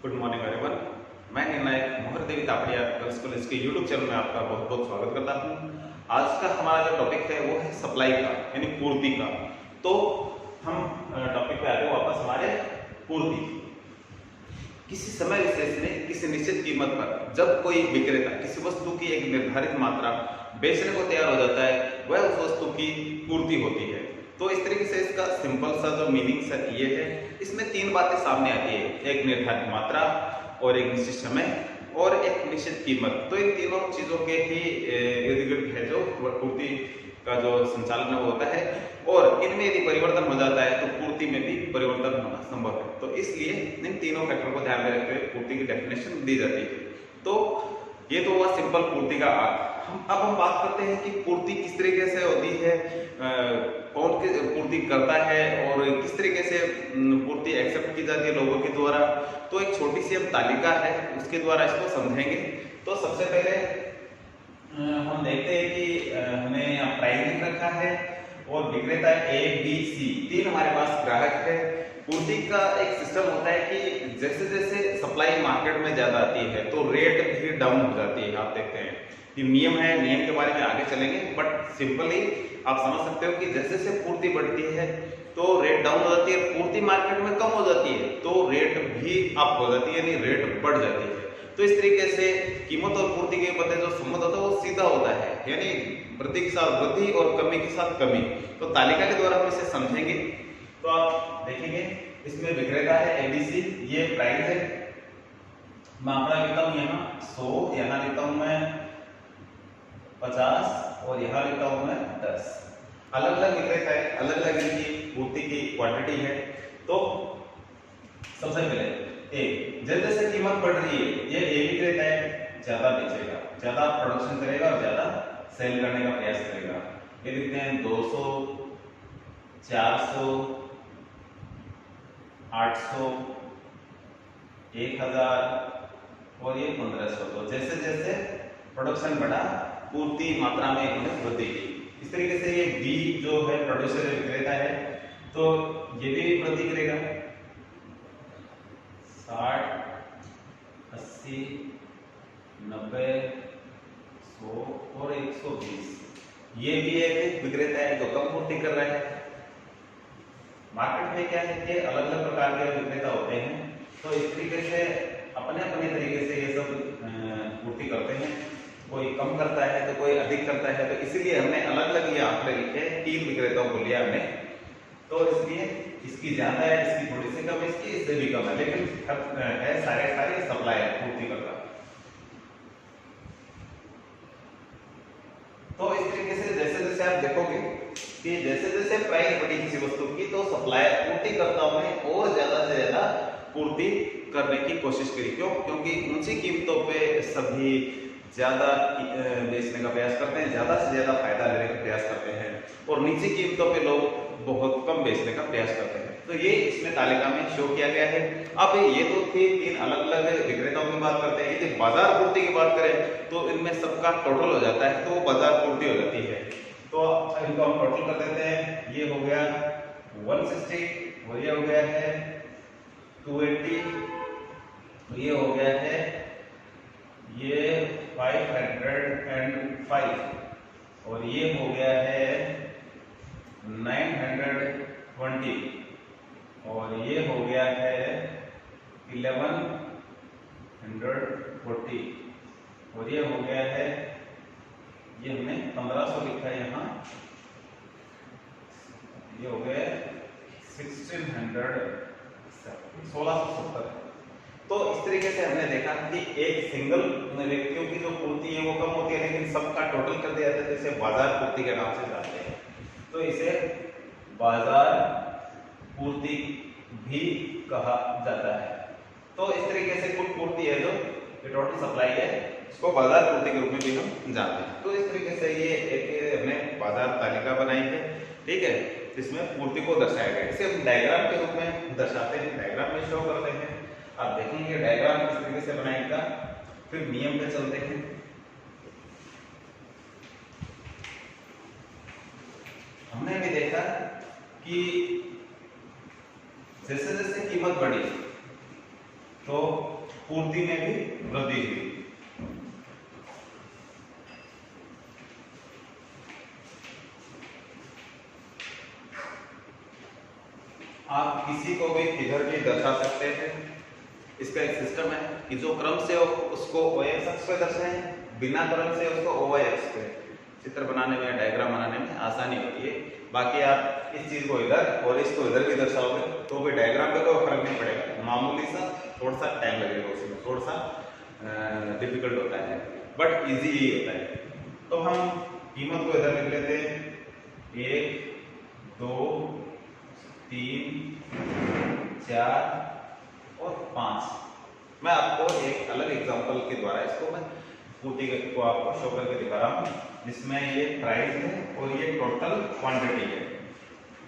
Good morning everyone. मैं निर्णायक मोहर देवी तापड़िया गर्ल्स कॉलेज के यूट्यूब चैनल में आपका बहुत बहुत स्वागत करता हूं। आज का हमारा जो टॉपिक है वो है सप्लाई का, यानी पूर्ति का। तो हम टॉपिक पे आते हैं वापस हमारे पूर्ति। किसी समय विशेष में किसी निश्चित कीमत पर जब कोई विक्रेता किसी वस्तु की एक निर्धारित मात्रा बेचने को तैयार हो जाता है, वह उस वस्तु की पूर्ति होती है। तो इस तरीके से इसका सिंपल सा जो मीनिंग सर ये है, इसमें तीन बातें सामने आती है, एक निर्धारित मात्रा और एक निश्चित समय और एक निश्चित कीमत। तो इन तीनों चीजों के ही इर्द गिर्द है जो पूर्ति का जो संचालन है वो होता है, और इनमें यदि परिवर्तन हो जाता है तो पूर्ति में भी परिवर्तन होना संभव है। तो इसलिए इन तीनों फैक्टर को ध्यान में रखते हुए पूर्ति की डेफिनेशन दी जाती है। तो ये तो हुआ सिंपल पूर्ति का अर्थ। अब हम बात करते हैं कि पूर्ति किस तरीके से होती है, कौन पूर्ति करता है और किस तरीके से पूर्ति एक्सेप्ट की जाती है लोगों के द्वारा। तो एक छोटी सी हम तालिका है, उसके द्वारा इसको समझेंगे। तो सबसे पहले हम देखते हैं कि हमें यहाँ प्राइस लिख रखा है और विक्रेता ए बी सी तीन हमारे पास ग्राहक है। पूर्ति का एक सिस्टम होता है कि जैसे जैसे सप्लाई मार्केट में ज्यादा आती है तो रेट भी डाउन हो जाती है। आप देखते हैं ये नियम है, नियम के बारे में आगे चलेंगे, बट सिंपली आप समझ सकते हो कि जैसे जैसे पूर्ति बढ़ती है तो रेट डाउन हो जाती है, पूर्ति मार्केट में कम हो जाती है तो रेट भी अप हो जाती है, यानी रेट बढ़ जाती है। तो इस तरीके से कीमत और पूर्ति के मध्य जो संबंध होता है वो सीधा होता है, यानी वृद्धि के साथ वृद्धि और कमी के साथ कमी। तो तालिका के द्वारा हम इसे समझेंगे। तो आप देखेंगे इसमें विक्रेता है एबीसी, ये प्राइस है, मैं अपना लिखता हूं यहाँ 100, यहाँ लिखता हूं मैं 50 और यहाँ लिखता हूं मैं 10। अलग अलग विक्रेता है, अलग अलग इनकी पूर्ति की क्वांटिटी है। तो सबसे पहले ए, जैसे जैसे कीमत बढ़ रही है, ये ए विक्रेता है, ज्यादा बेचेगा, ज्यादा प्रोडक्शन करेगा और ज्यादा सेल करने का प्रयास करेगा। ये लिखते हैं 200, 400, 800, 1000 और ये 1500। तो जैसे जैसे प्रोडक्शन बढ़ा, पूर्ति मात्रा में इन्होंने वृद्धि की। इस तरीके से ये बी जो है प्रोड्यूसर विक्रेता है, तो ये भी वृद्धि करेगा 60, 80, 90, 100 और 120। ये भी एक विक्रेता है जो कम पूर्ति कर रहा है। मार्केट में क्या है कि अलग अलग प्रकार के विक्रेता होते हैं, तो इस तरीके से अपने अपने तरीके से ये सब पूर्ति करते हैं। कोई कम करता है तो कोई अधिक करता है, तो इसीलिए हमने अलग अलग ये आंकड़े लिखे, तीन विक्रेताओं को लिया हमने। तो इसलिए इसकी ज्यादा है, इसकी थोड़ी सी कम है, इसकी इससे भी कम है, लेकिन है सारे सप्लायर पूर्ति करता। तो इस तरीके से जैसे जैसे आप देखोगे कि जैसे जैसे प्राइस बढ़ी किसी वस्तु की तो सप्लायर पूर्तिकर्ताओं ने और ज्यादा से ज्यादा पूर्ति करने की कोशिश करी। क्यों? क्योंकि ऊंची कीमतों पे सभी ज्यादा बेचने का प्रयास करते हैं, ज्यादा से ज्यादा फायदा लेने का प्रयास करते हैं, और नीची कीमतों पे लोग बहुत कम बेचने का प्रयास करते हैं। तो ये इसमें तालिका में शो किया गया है। अब ये तो थे तीन अलग अलग विक्रेताओं की बात करते हैं। यदि बाजार पूर्ति की बात करें तो इनमें सबका टोटल हो जाता है, तो बाजार पूर्ति हो जाती है। तो इनको हम टोटल कर देते हैं। ये हो गया 160 और ये हो गया है 280, तो ये हो गया है ये 505 और ये हो गया है 920 और ये हो गया है 1140 और ये हो गया है, ये हमने 1500 लिखा है यहाँ, ये हो गया 1670। तो इस तरीके से हमने देखा कि एक सिंगल व्यक्तियों की जो पूर्ति है वो कम होती है, लेकिन सबका टोटल कर दिया जाता है, जिसे बाजार पूर्ति के नाम से जानते हैं। तो इसे बाजार पूर्ति भी कहा जाता है। तो इस तरीके से कुल पूर्ति है जो टोटल सप्लाई है, इसको बाजार पूर्ति के रूप में भी हम जानते हैं। तो इस तरीके से ये एक हमने बाजार तालिका बनाई है, ठीक है, जिसमें पूर्ति को दर्शाया गया। इसे हम डायग्राम के रूप में दर्शाते हैं, डायग्राम में शो करते हैं। आप देखेंगे डायग्राम किस तरीके से बनाएगा। फिर नियम पे चलते हैं। हमने भी देखा कि जैसे जैसे कीमत बढ़ी तो पूर्ति में भी वृद्धि हुई। आप किसी को भी किधर भी दर्शा सकते हैं। इसका एक सिस्टम है कि जो क्रम से उसको OX अक्ष पे दर्शाएं, बिना क्रम से उसको OY अक्ष पे। चित्र बनाने में, डायग्राम बनाने में आसानी होती है। बाकी आप इस चीज को इधर और इसको इधर भी दर्शाओगे तो भी डायग्राम पे कोई फर्क नहीं पड़ेगा। मामूली सा थोड़ा सा टाइम लगेगा, उसमें थोड़ा सा डिफिकल्ट होता है, बट इजी ही होता है। तो हम कीमत को इधर लिख लेते हैं 1 2 3 4 और 5। मैं आपको एक अलग एग्जांपल के द्वारा इसको मैं पूर्ति को आपको शो करके दिखा रहा हूँ, जिसमें ये प्राइस है और ये टोटल क्वांटिटी है।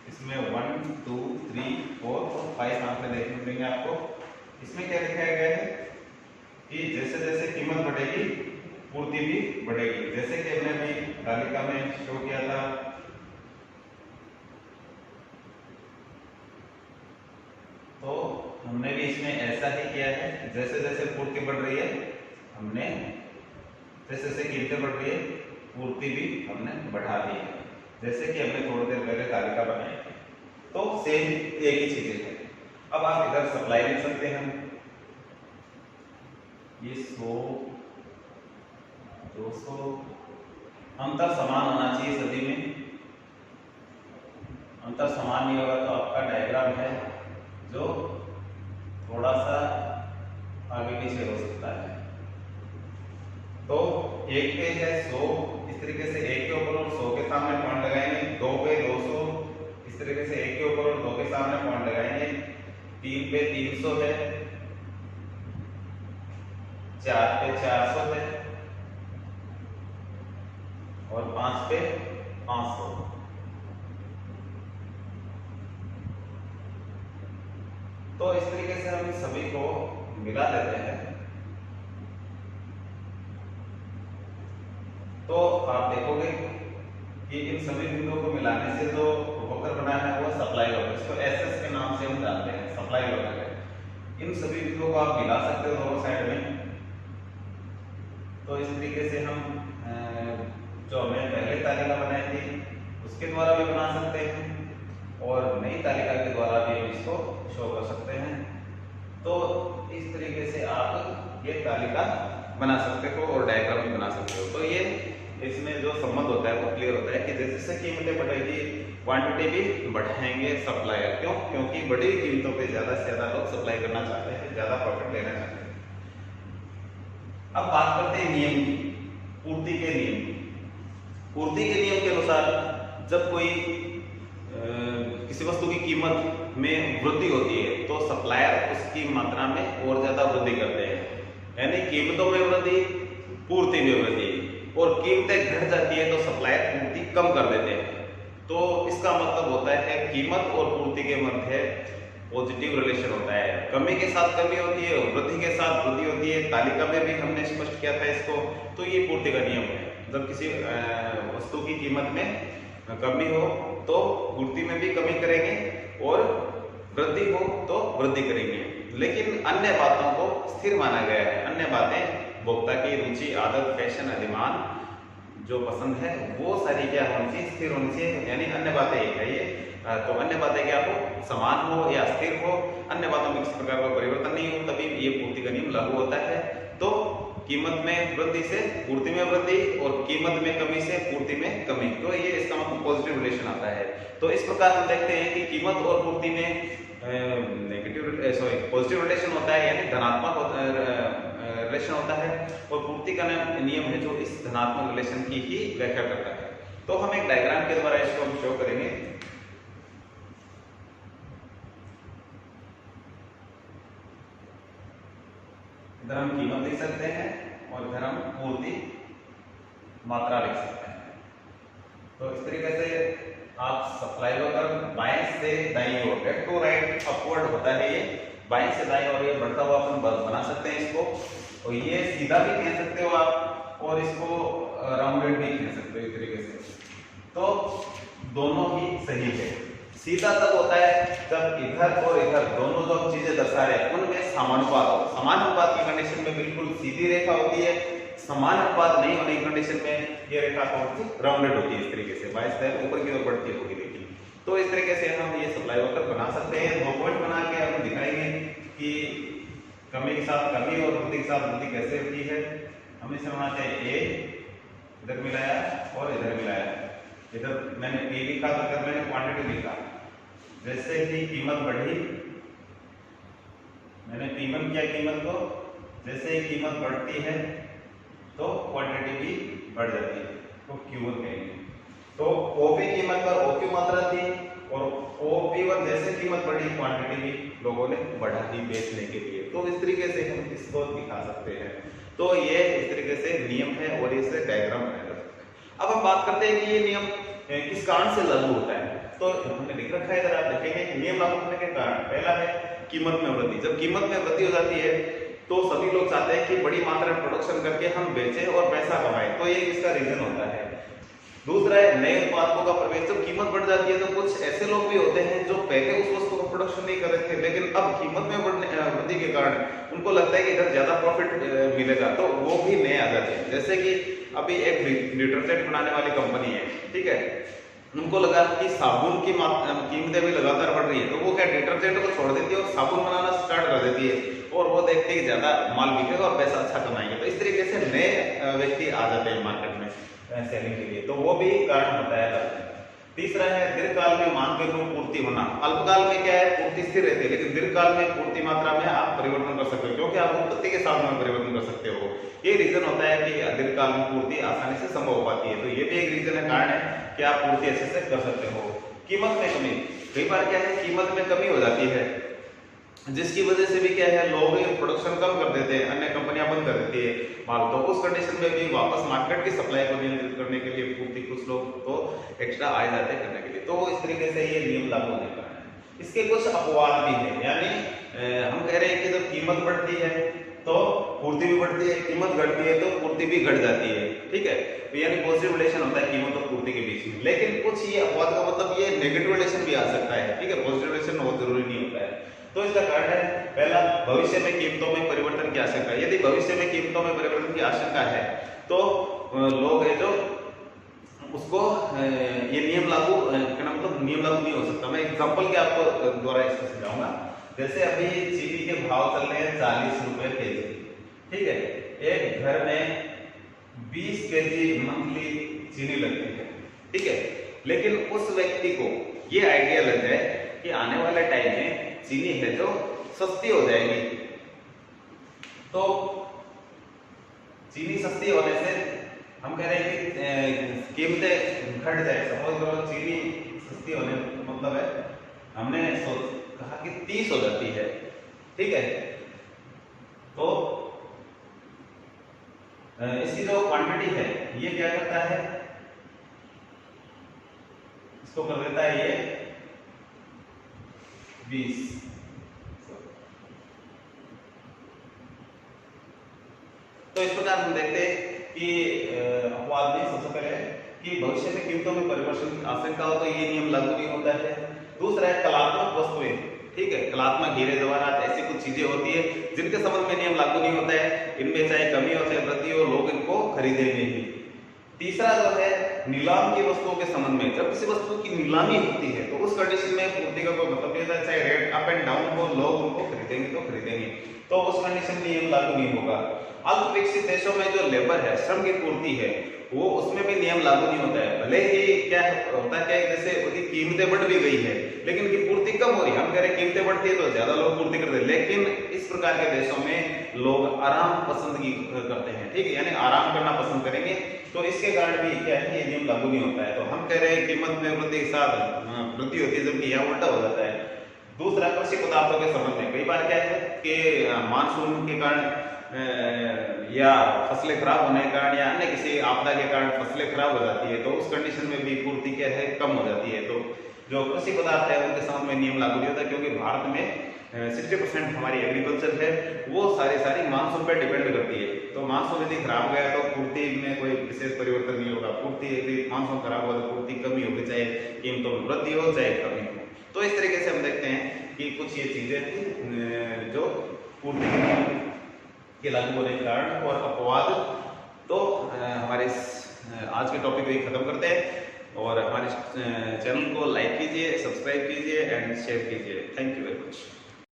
इसमें 1 2 3 4 और 5 आंकड़े देखने मिलेंगे आपको। इसमें क्या दिखाया गया है कि जैसे जैसे कीमत बढ़ेगी पूर्ति भी बढ़ेगी, जैसे कि हमने अभी तालिका में शो किया था। तो हमने भी इसमें ऐसा ही किया है, जैसे जैसे पूर्ति बढ़ रही है हमने, जैसे जैसे कीमतें बढ़ रही है पूर्ति भी हमने बढ़ा दी है, जैसे कि हमने थोड़ी देर पहले तालिका बनाई। तो सेम एक ही चीजें है। अब आप इधर सप्लाई लिख सकते हैं, ये 100 200 अंतर समान होना चाहिए सभी में। अंतर समान नहीं होगा तो आपका डायग्राम है जो थोड़ा सा आगे पीछे हो सकता है। तो एक पे है 100, इस तरीके से एक के ऊपर और 100 के सामने पॉइंट लगाएंगे। 2 पे 200, इस तरीके से एक के ऊपर और 2 के सामने पॉइंट लगाएंगे। 3 पे 300 है, 4 पे 400 है और 5 पे 500। तो इस तरीके से हम सभी को मिला देते हैं। तो आप देखोगे कि इन सभी बिंदुओं को मिलाने से जो वक्र बना है वो सप्लाई वक्र, इसको SS के नाम से हम जानते हैं, सप्लाई वक्र है। इन सभी बिंदुओं को आप मिला सकते हो दोनों साइड में। तो इस तरीके से हम जो हमने पहले तालिका बनाई थी उसके द्वारा भी बना सकते हैं और नई तालिका के द्वारा भी हम इसको शो कर सकते हैं। तो इस तरीके से आप ये तालिका बना सकते हो और डायग्राम भी बना सकते हो। तो ये इसमें जो संबंध होता है वो क्लियर होता है कि जैसे जैसे कीमतें बढ़ेगी क्वांटिटी भी बढ़ाएंगे सप्लायर। क्यों? क्योंकि बड़ी कीमतों पे ज्यादा से ज्यादा लोग सप्लाई करना चाहते हैं, ज्यादा प्रॉफिट लेना चाहते हैं। अब बात करते हैं नियम की, पूर्ति के नियम की। पूर्ति के नियम के अनुसार जब कोई किसी वस्तु की कीमत में वृद्धि होती है तो सप्लायर उसकी मात्रा में और ज्यादा वृद्धि करते हैं, यानी कीमतों में वृद्धि, पूर्ति में वृद्धि। और कीमतें घट जाती है तो सप्लायर पूर्ति कम कर देते हैं। तो इसका मतलब होता है कीमत और पूर्ति के मध्य पॉजिटिव रिलेशन होता है। कमी के साथ कमी होती है और वृद्धि के साथ वृद्धि होती है। तालिका में भी हमने स्पष्ट किया था इसको। तो ये पूर्ति का नियम है। जब किसी वस्तु की कीमत में कमी हो तो पूर्ति में भी कमी करेंगे और वृद्धि हो तो वृद्धि करेंगे। लेकिन अन्य बातों को स्थिर माना गया है। अन्य बातें उपभोक्ता की रुचि, आदत, फैशन, अधिमान, जो पसंद है वो सारी क्या होनी चाहिए, स्थिर होनी चाहिए। यानी अन्य बातें एक है ये। तो अन्य बातें क्या हो, समान हो या स्थिर हो, अन्य बातों में किसी प्रकार का परिवर्तन नहीं हो, तभी ये पूर्ति का नियम लागू होता है। तो कीमत में वृद्धि से पूर्ति में वृद्धि और कीमत में कमी से पूर्ति में कमी, तो ये इसका मतलब पॉजिटिव रिलेशन आता है। तो इस प्रकार हम देखते हैं कि कीमत और पूर्ति में पॉजिटिव रिलेशन होता है, यानी धनात्मक रिलेशन होता है। और पूर्ति का नियम है जो इस धनात्मक रिलेशन की ही व्याख्या करता है। तो हम एक डायग्राम के द्वारा इसको हम शो करेंगे। इधर हम कीमत लिख सकते हैं और इधर हम पूर्ति मात्रा लिख सकते हैं। तो इस तरीके से आप सप्लाई वक्र बाएं से दाईं ओर, लेफ्ट टू राइट अपवर्ड होता है ये, बाएं से दाईं ओर ये बढ़ता हुआ अपन बना सकते हैं इसको। और ये सीधा भी कह सकते हो आप और इसको राउंडेड भी कह सकते हो इस तरीके से। तो दोनों ही सही है। सीधा तब होता है जब इधर और इधर दोनों जो चीजें दर्शा रहे हैं उनमें समानुपात हो। समानुपात की कंडीशन में बिल्कुल सीधी रेखा होती है, समानुपात नहीं होने की कंडीशन में ये रेखा राउंडेड होती है, इस तरीके से बाईस ऊपर की ओर बढ़ती होगी। देखिए तो इस तरीके से हम ये सप्लाई वक्र बना सकते हैं। 2 पॉइंट बना के हम दिखाएंगे कि कमी के साथ कमी और वृद्धि के साथ वृद्धि कैसे होती है। हमें समझना चाहिए ए इधर मिलाया और इधर मिलाया, इधर मैंने पी लिखा तो इधर मैंने क्वांटिटी लिखा। जैसे ही कीमत बढ़ी मैंने P1 किया कीमत को, जैसे ही कीमत बढ़ती है तो क्वांटिटी भी बढ़ जाती है, तो Q1 कहेंगे। तो OP कीमत पर OQ मात्रा थी और OP1 जैसे कीमत बढ़ी क्वांटिटी भी लोगों ने बढ़ा दी बेचने के लिए। तो इस तरीके से हम इसको दिखा सकते हैं। तो ये इस तरीके से नियम है और इससे डायग्राम बनाया। अब हम बात करते हैं कि ये नियम किस कारण से लागू होता है। तो हमने लिख रखा है, इधर आप देखेंगे नियम लागू होने के कारण। पहला है कीमत में वृद्धि। जब कीमत में वृद्धि हो जाती है तो सभी लोग चाहते हैं कि बड़ी मात्रा में प्रोडक्शन करके हम बेचें और पैसा कमाएं, तो ये इसका रीजन होता है। दूसरा है नए उत्पादों का प्रवेश। जब कीमत बढ़ जाती है तो कुछ ऐसे लोग भी होते हैं जो पहले उस वस्तु का प्रोडक्शन नहीं कर रहे थे, लेकिन अब कीमत में वृद्धि के कारण उनको लगता है कि इधर ज्यादा प्रॉफिट मिलेगा, तो वो भी नए आ जाते हैं। जैसे कि अभी एक डिटर्जेंट बनाने वाली कंपनी है, ठीक है, उनको लगा कि साबुन की कीमतें भी लगातार बढ़ रही है, तो वो क्या डिटर्जेंट को छोड़ देती है और साबुन बनाना स्टार्ट कर देती है, और वो देखते हैं कि ज्यादा माल बिकेगा और पैसा अच्छा कमाएंगे। तो इस तरीके से नए व्यक्ति आ जाते हैं मार्केट में सेलिंग के लिए, तो वो भी कारण होता है। तीसरा है दीर्घकाल में मांग की पूर्ति होना। अल्पकाल में क्या है, पूर्ति स्थिर रहती है, लेकिन दीर्घकाल में पूर्ति मात्रा में आप परिवर्तन कर सकते हो, क्योंकि आप उत्पत्ति के साथ में परिवर्तन कर सकते हो। ये रीजन होता है कि दीर्घकाल में पूर्ति आसानी से संभव हो पाती है। तो ये भी एक रीजन है, कारण है कि आप पूर्ति अच्छे से कर सकते हो। कीमत में कमी। कई बार क्या है, कीमत में कमी हो जाती है, जिसकी वजह से भी क्या है, लोग प्रोडक्शन कम कर देते हैं, अन्य कंपनियां बंद कर देती है माल। तो उस कंडीशन में भी वापस मार्केट की सप्लाई को नियंत्रित करने के लिए पूर्ति कुछ लोग तो एक्स्ट्रा आ जाते हैं करने के लिए। तो इस तरीके से ये नियम लागू होने का है। इसके कुछ अपवाद भी है, यानी हम कह रहे हैं कि जब कीमत बढ़ती है तो पूर्ति भी बढ़ती है, कीमत घटती है तो पूर्ति भी घट जाती है, ठीक है। तो यानी पॉजिटिव रिलेशन होता है कीमत और पूर्ति के बीच में। लेकिन कुछ ये अपवाद का मतलब ये नेगेटिव रिलेशन भी आ सकता है, ठीक है, पॉजिटिव रिलेशन बहुत जरूरी नहीं होता है। तो इसका कारण है पहला, भविष्य में कीमतों में परिवर्तन की आशंका। यदि भविष्य में कीमतों में परिवर्तन की आशंका है तो लोग है जो उसको ये नियम लागू करना, मतलब नियम लागू नहीं हो सकता। मैं एग्जांपल के आपको द्वारा इसको समझाऊंगा। जैसे अभी चीनी के भाव चल रहे हैं 40 रुपए केजी, ठीक है। एक घर में 20 केजी मंथली चीनी लगती है, ठीक है। लेकिन उस व्यक्ति को ये आइडिया लग जाए कि आने वाले टाइम में चीनी है जो सस्ती हो जाएगी, तो चीनी सस्ती होने से हम कह रहे हैं कि कीमतें घट जाए। सपोज करो चीनी सस्ती होने मतलब है, हमने कहा कि 30 हो जाती है, ठीक है। तो इसकी जो क्वांटिटी है ये क्या करता है, इसको कर देता है ये 20। तो इस प्रकार हम देखते हैं कि अपवाद में सबसे पहले कि भविष्य में कीमतों में परिवर्तन की आशंका हो तो ये नियम लागू नहीं होता है। दूसरा है कलात्मक वस्तुएं, ठीक है, कलात्मक हीरे जवाहरात ऐसी कुछ चीजें होती है जिनके संबंध में नियम लागू नहीं होता है। इनमें चाहे कमी हो चाहे वृद्धि हो, लोग इनको खरीदेंगे ही। तीसरा जो है नीलाम की वस्तुओं के संबंध में, जब किसी वस्तु की नीलामी होती है तो उस कंडीशन में पूर्ति का कोई मतलब नहीं होता, चाहे रेट अप एंड डाउन हो, लोग उनको खरीदेंगे तो खरीदेंगे, तो उस कंडीशन में नियम लागू नहीं होगा। अल्प विकसित देशों में जो लेबर है, श्रम की पूर्ति है, वो उसमें भी नियम लागू नहीं होता है। भले ही क्या होता है, जैसे उसकी कीमतें बढ़ भी गई है लेकिन की पूर्ति कम हो रही है। हम कह रहे हैं कीमतें बढ़ती है तो ज्यादा लोग पूर्ति करते हैं, लेकिन इस प्रकार के देशों में लोग आराम पसंद करते हैं, ठीक है, यानी आराम करना पसंद करेंगे। तो इसके कारण भी क्या है, ये नियम लागू नहीं होता है। तो हम कह रहे हैं कीमत में वृद्धि के साथ वृद्धि होती है, जबकि यह उल्टा हो जाता है। दूसरा कृषि पदार्थों के संबंध में, कई बार क्या है कि मानसून के कारण या फसलें खराब होने के कारण या अन्य किसी आपदा के कारण फसलें खराब हो जाती है, तो उस कंडीशन में भी पूर्ति क्या है, कम हो जाती है। तो जो कृषि पदार्थ है उनके संबंध में नियम लागू नहीं होता, क्योंकि भारत में 60% हमारी एग्रीकल्चर है वो सारी मानसून पर डिपेंड करती है। तो मानसून यदि खराब गया तो पूर्ति में कोई विशेष परिवर्तन नहीं होगा। पूर्ति यदि मानसून खराब हुआ तो पूर्ति कमी होगी, चाहे कीमतों में वृद्धि हो चाहे कमी हो। तो इस तरीके से हम देखते हैं कि कुछ ये चीजें थी जो पूर्ति के लागू होने के कारण और अपवाद। तो हमारे आज के टॉपिक को ही खत्म करते हैं और हमारे चैनल को लाइक कीजिए, सब्सक्राइब कीजिए एंड शेयर कीजिए। Thank you very much.